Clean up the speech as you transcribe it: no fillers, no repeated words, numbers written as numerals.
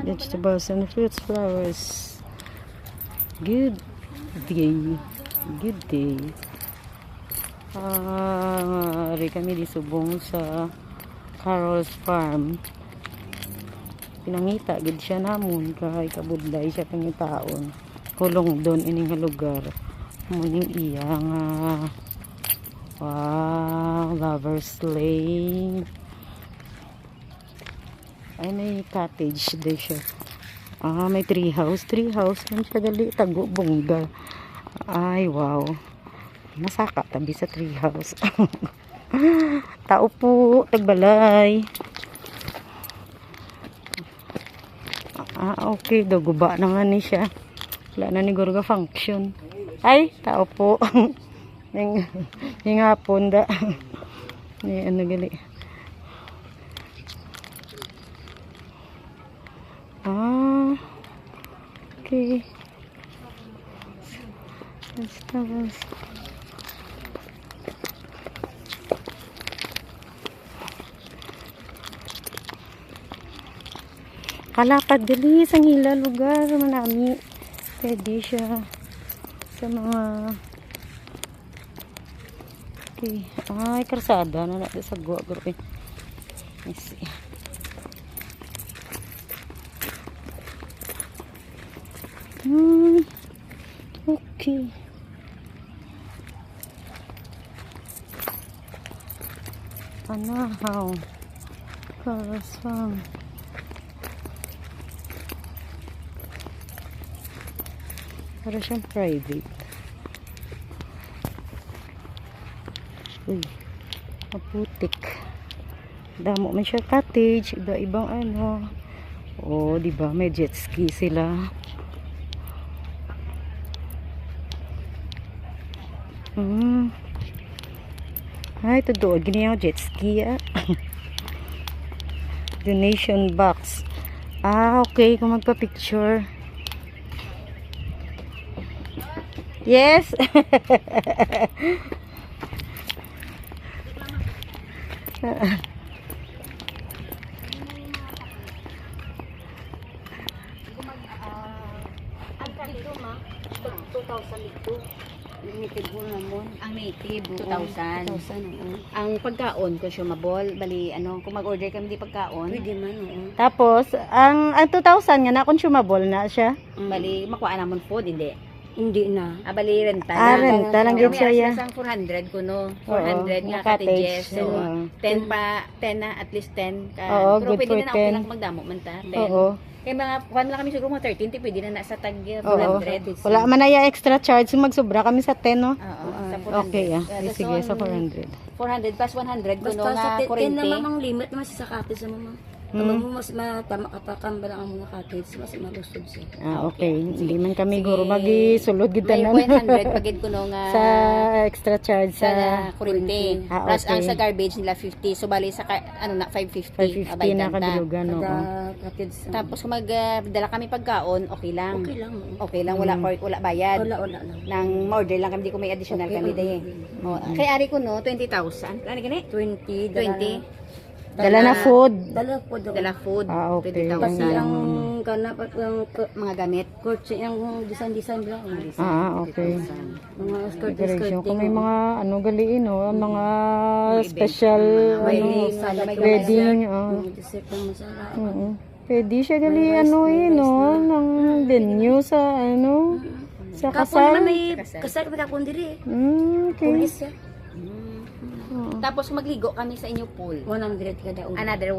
Vegetables and fruits, flowers. Good day. Good day. Ari kami di subong sa Carol's Farm. Pinangita gid siya namon kay kabudlay siya pangitaon. Kulong doon ini nga lugar. Muning iya nga wow, Lover's Lane. Ay, may cottage din siya. May tree house. Tree house man siya gali. Tago, bongga. Ay, wow. Masaka tabi sa tree house. Tao po. Tagbalay. Okay. Daguba na nga ni siya. Wala na ni Gorga function. Ay, tao po. Yung hapon da. Ano gali. Okay. Vegetables. Kalapad dali sa ngila lugar manami. Pwede siya sa mga okay. Ay, karsada na natin sa gua. Let's see. Okay. Panahaw. Carol's Farm. Para siyang private. Uy. Maputik. Damo man siya cottage. Iba-ibang ano. Oh, diba? May jet ski sila. Ay, ito doon. Giniyaw jet ski. Donation box. Okay. Kung magpa-picture. Yes. Limited po naman. Ang native, 2,000. 2,000. Ang pagkaon, consumable, bali, ano, kung mag-order kami di pagkaon, Pwede man, oo. Tapos, ang 2,000 nga na consumable na siya. bali, makuha namon food, hindi. Hindi na. Bali, renta Renta lang Pero gid may siya ya. asas ang 400 kuno. Oo, 400 nga nga cottages. cottage. So, Oo. 10 na, at least 10 ka. Oo, Pero good pwede for na okay 10. lang magdamo man ta. 10. Oo. Kaya mga, kuhan lang kami siguro mga 13, pwede na nasa tag Oo. 400. Wala man na ya extra charge. Magsobra kami sa 10, no? Oo, sa 400. Okay, Tapos sige, sa on 400. 400 plus 100 kuno Basta sa nga 10 kurente. na mamang limit naman sa sakati sa mama. Mo mas matama kapakamba lang ang mga cottage. Mas malusog siya. Okay. Hindi man kami Sige. guro magi-sulod gid May tanan. 100 pagid kuno nga Sa extra charge sa sa kurente. Plus okay. ang sa garbage nila 50. So bali sa ano na 550 550 na kabilugan, no? Kada cottage. Tapos kung magdala kami pagkaon, okay lang. Okay lang. Okay lang, wala bayad. Wala lang. Nang ma-order lang kami, di ko may additional kami dahi. Kay ari ko no 20,000. Ano gani? 20. 20. Dala na food. Dala po daw. Dala food. Okay. 20,000. Kasi ang kanap at ang mga gamit. kursi ang design lang. Okay. Mga skirt. Decoration. Kung may mga ano galiin, no? Mga special Wedding, ano, may wedding. Dessert ng masarap. Pwede siya gali ano no? Ng venue sa ano? Sa Kapon kasal. naman may kasal may kapon diri. Okay. Pulis siya. Tapos magligo kami sa inyo pool. 100 kada ulo. Another